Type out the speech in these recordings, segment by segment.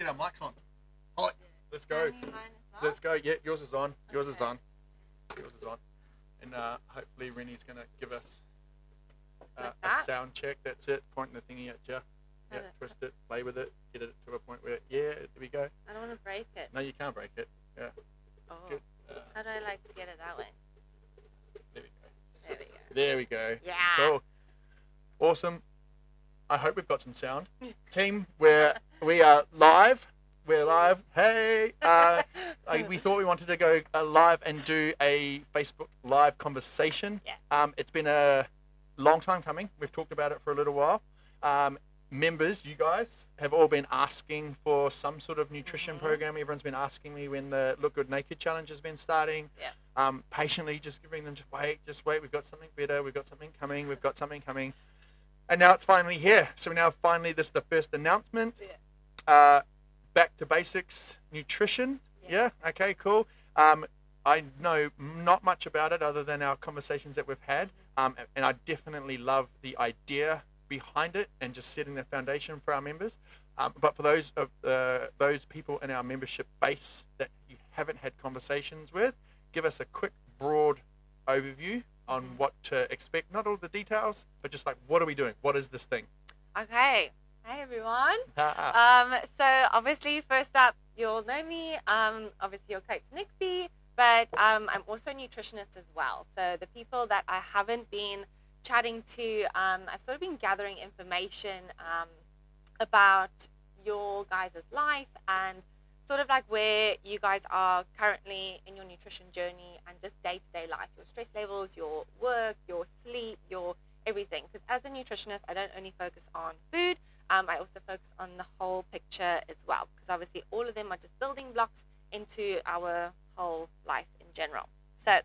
get our mics on. Oh, let's go. Let's go. Yeah, yours is on. Yours is on. Yours is on. And hopefully Rennie's going to give us a sound check. That's it. Pointing the thingy at you. Yeah, twist it, play with it, get it to a point where, yeah, there we go. I don't want to break it. No, you can't break it. Yeah. Oh. Good. How do I like to get it that way? There we go. There we go. There we go. Yeah. Cool. Awesome. I hope we've got some sound. Team, we are live. We're live. Hey. We thought we wanted to go live and do a Facebook live conversation. Yeah. It's been a long time coming. We've talked about it for a little while. Members, you guys have all been asking for some sort of nutrition program. Everyone's been asking me when the Look Good Naked Challenge has been starting. Yeah. Patiently just giving them, just wait. We've got something better. We've got something coming. We've got something coming. And now it's finally here. So now finally this is the first announcement. Yeah. Back to basics nutrition. Yeah. Okay, cool. I know not much about it other than our conversations that we've had. And I definitely love the idea behind it and just setting the foundation for our members. But for those people in our membership base that you haven't had conversations with, give us a quick, broad overview on what to expect. Not all the details, but just like, what are we doing? What is this thing? Okay. Hi, everyone. So obviously, first up, you'll know me. Obviously, your coach, Nixxy, but I'm also a nutritionist as well. So the people that I haven't been chatting to, I've sort of been gathering information about your guys' life and sort of like where you guys are currently in your nutrition journey and just day-to-day life, your stress levels, your work, your sleep, your everything. Because as a nutritionist, I don't only focus on food, I also focus on the whole picture as well, because obviously all of them are just building blocks into our whole life in general. So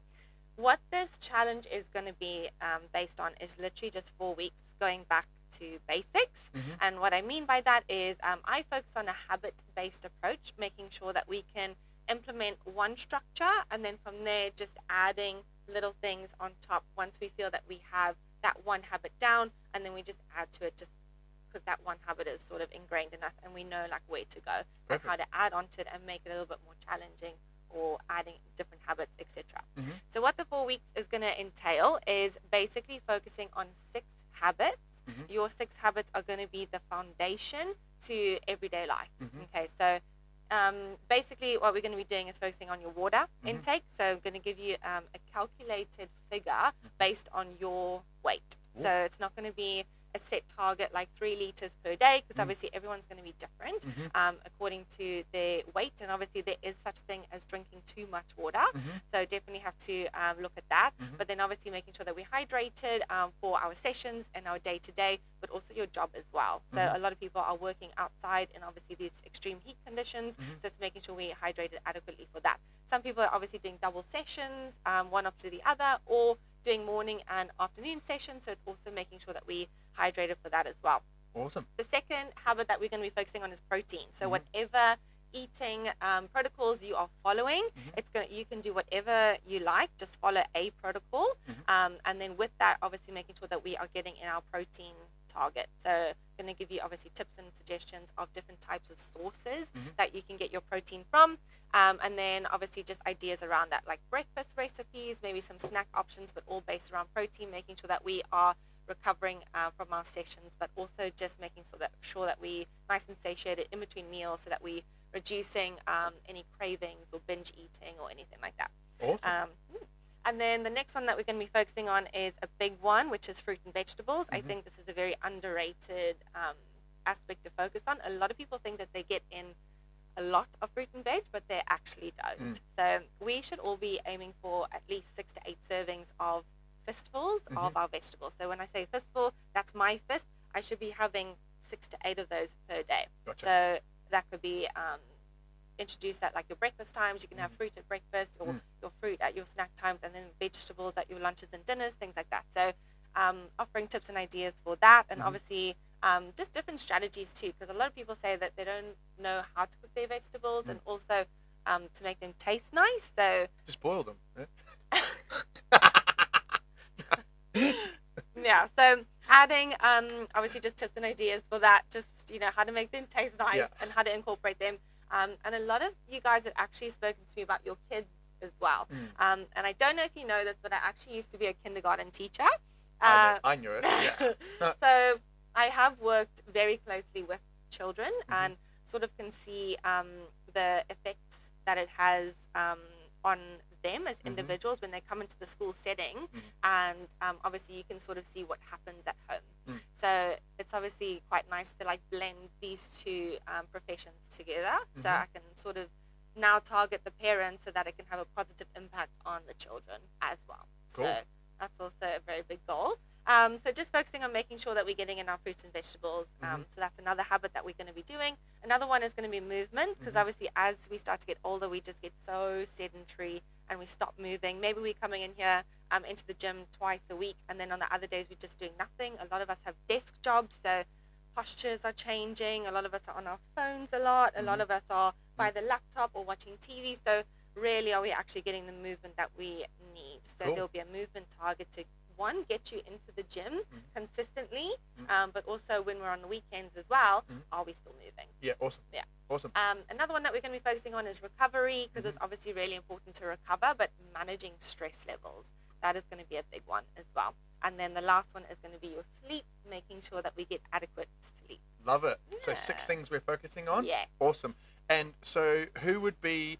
what this challenge is going to be based on is literally just 4 weeks going back to basics. And what I mean by that is I focus on a habit-based approach, making sure that we can implement one structure and then from there just adding little things on top once we feel that we have that one habit down, and then we just add to it just because that one habit is sort of ingrained in us and we know like where to go and how to add onto it and make it a little bit more challenging or adding different habits, etc. So what the 4 weeks is going to entail is basically focusing on 6 habits. Your 6 habits are going to be the foundation to everyday life. Okay, so basically what we're going to be doing is focusing on your water intake. So I'm going to give you a calculated figure based on your weight. So it's not going to be a set target like 3 liters per day, because obviously everyone's going to be different according to their weight, and obviously there is such thing as drinking too much water, so definitely have to look at that. But then obviously making sure that we're hydrated for our sessions and our day-to-day, but also your job as well. So a lot of people are working outside in obviously these extreme heat conditions, so it's making sure we're hydrated adequately for that. Some people are obviously doing double sessions, one after the other, or doing morning and afternoon sessions, so it's also making sure that we hydrated for that as well. Awesome. The second habit that we're going to be focusing on is protein. So whatever eating protocols you are following, you can do whatever you like, just follow a protocol, and then with that obviously making sure that we are getting in our protein target. So I'm going to give you obviously tips and suggestions of different types of sources that you can get your protein from, and then obviously just ideas around that, like breakfast recipes, maybe some snack options, but all based around protein, making sure that we are recovering from our sessions, but also just making sure that we nice and satiated in between meals, so that we reducing any cravings or binge eating or anything like that. Awesome. And then the next one that we're going to be focusing on is a big one, which is fruit and vegetables. I think this is a very underrated aspect to focus on. A lot of people think that they get in a lot of fruit and veg, but they actually don't. So we should all be aiming for at least 6 to 8 servings of fistfuls of our vegetables. So when I say fistful, that's my fist. I should be having 6 to 8 of those per day. Gotcha. So that could be introduced at like your breakfast times. You can have fruit at breakfast, or your fruit at your snack times, and then vegetables at your lunches and dinners, things like that. So offering tips and ideas for that, and obviously just different strategies too, because a lot of people say that they don't know how to cook their vegetables, and also to make them taste nice. So just boil them. yeah, so adding obviously just tips and ideas for that, just how to make them taste nice and how to incorporate them. And a lot of you guys have actually spoken to me about your kids as well. And I don't know if you know this, but I actually used to be a kindergarten teacher. I knew it. Yeah. So I have worked very closely with children and sort of can see the effects that it has on them as individuals when they come into the school setting, and obviously you can sort of see what happens at home. So it's obviously quite nice to like blend these two professions together, so I can sort of now target the parents so that it can have a positive impact on the children as well. Cool. So that's also a very big goal. So just focusing on making sure that we're getting enough fruits and vegetables. So that's another habit that we're going to be doing. Another one is going to be movement, because obviously as we start to get older, we just get so sedentary and we stop moving. Maybe we're coming in here into the gym twice a week, and then on the other days we're just doing nothing. A lot of us have desk jobs, so postures are changing. A lot of us are on our phones a lot. A lot of us are by the laptop or watching TV. So really, are we actually getting the movement that we need? So there'll be a movement target to, one, get you into the gym consistently, but also when we're on the weekends as well, are we still moving? Yeah, awesome. Yeah. Awesome. Another one that we're going to be focusing on is recovery, because it's obviously really important to recover, but managing stress levels. That is going to be a big one as well. And then the last one is going to be your sleep, making sure that we get adequate sleep. Love it. Yeah. So 6 things we're focusing on? Yes. Awesome. And so who's the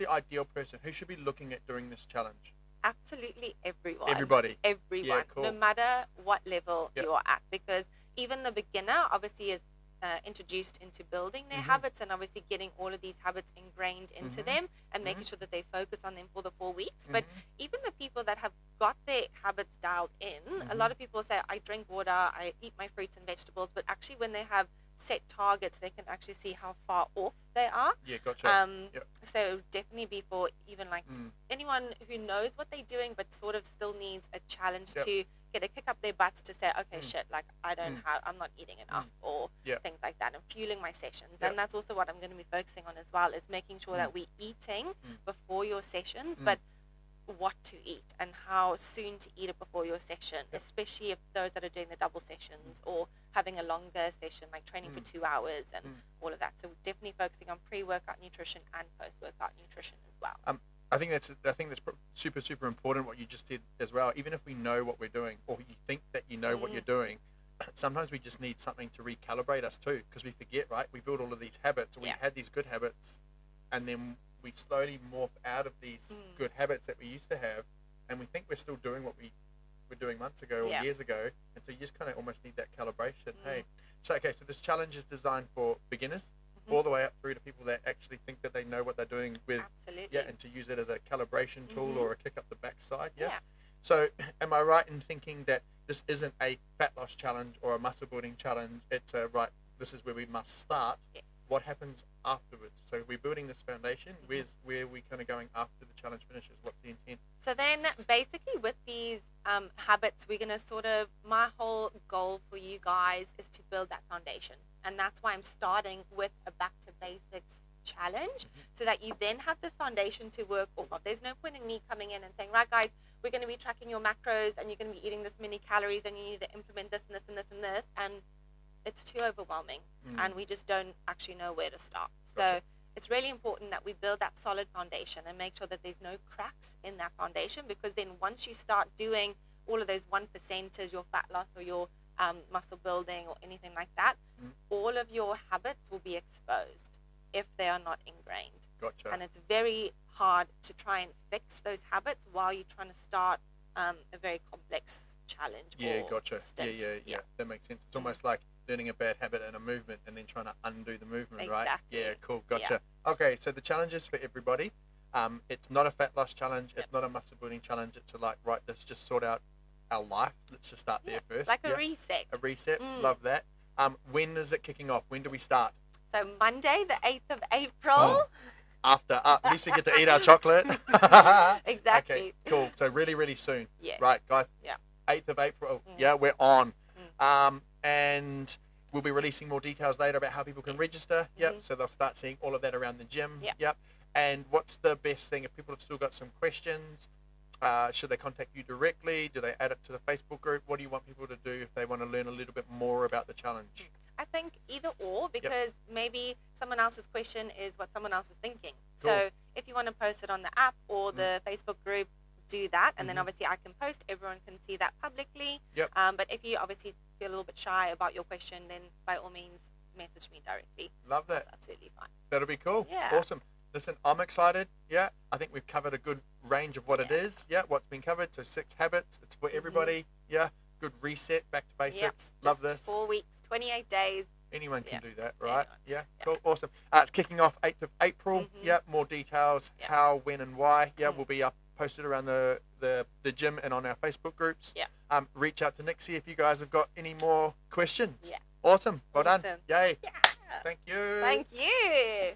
ideal person? Who should be looking at doing this challenge? Absolutely everyone. Everybody. Everyone. Yeah, cool. No matter what level you're at, because even the beginner obviously is introduced into building their habits and obviously getting all of these habits ingrained into them and making sure that they focus on them for the 4 weeks. But even the people that have got their habits dialed in, a lot of people say, I drink water, I eat my fruits and vegetables, but actually when they have set targets, they can actually see how far off they are. Yeah, gotcha. So definitely be for even like anyone who knows what they're doing but sort of still needs a challenge to get a kick up their butts to say, okay, shit, like I'm not eating enough or things like that, and fueling my sessions. And that's also what I'm going to be focusing on as well, is making sure that we're eating before your sessions, but what to eat and how soon to eat it before your session, especially if those that are doing the double sessions or having a longer session, like training for 2 hours and all of that. So we're definitely focusing on pre-workout nutrition and post-workout nutrition as well. I think that's super, super important what you just did as well. Even if we know what we're doing, or you think that you know what you're doing, sometimes we just need something to recalibrate us too, because we forget, right? We build all of these habits, or we had these good habits, and then we slowly morph out of these good habits that we used to have, and we think we're still doing what we were doing months ago or years ago, and so you just kind of almost need that calibration. Hey, so this challenge is designed for beginners all the way up through to people that actually think that they know what they're doing with, and to use it as a calibration tool or a kick up the backside. So am I right in thinking that this isn't a fat loss challenge or a muscle building challenge? It's this is where we must start. What happens afterwards? So we're building this foundation. Where are we kind of going after the challenge finishes? What's the intent? So then basically with these habits, we're going to my whole goal for you guys is to build that foundation. And that's why I'm starting with a back to basics challenge, so that you then have this foundation to work off of. There's no point in me coming in and saying, right guys, we're going to be tracking your macros and you're going to be eating this many calories and you need to implement this and this and this and this. And it's too overwhelming and we just don't actually know where to start. So it's really important that we build that solid foundation and make sure that there's no cracks in that foundation, because then once you start doing all of those 1%ers, your fat loss or your muscle building or anything like that, all of your habits will be exposed if they are not ingrained. Gotcha. And it's very hard to try and fix those habits while you're trying to start a very complex challenge. Gotcha. Yeah. That makes sense. It's almost like learning a bad habit and a movement and then trying to undo the movement, right? Yeah, cool. Gotcha. Okay, so the challenge is for everybody. It's not a fat loss challenge. It's not a muscle building challenge. It's let's just sort out our life. Let's just start there first. Like a reset. A reset. Love that. When is it kicking off? When do we start? So Monday, the 8th of April. After, at least we get to eat our chocolate. Exactly. Okay, cool. So really, really soon. Yes. Right, guys. Yeah. 8th of April. Yeah, we're on. And we'll be releasing more details later about how people can register. So they'll start seeing all of that around the gym. And what's the best thing if people have still got some questions? Should they contact you directly? Do they add it to the Facebook group? What do you want people to do if they want to learn a little bit more about the challenge? I think either or, because maybe someone else's question is what someone else is thinking. Cool. So if you want to post it on the app or the Facebook group, do that, and then obviously I can post. Everyone can see that publicly. Yep. But if you obviously feel a little bit shy about your question, then by all means message me directly. Love that. That's absolutely fine. That'll be cool. Yeah. Awesome. Listen, I'm excited. Yeah, I think we've covered a good range of what it is. Yeah, what's been covered. So 6 habits. It's for everybody. Yeah, good reset, back to basics. Love this. 4 weeks, 28 days. Anyone can do that, right? Anyone. Yeah, cool, awesome. It's kicking off 8th of April. Yeah, more details, how, when, and why. Yeah, will be up posted around the gym and on our Facebook groups. Yeah. Reach out to Nixxy if you guys have got any more questions. Yeah. Awesome. Well done. Yay. Yeah. Thank you. Thank you.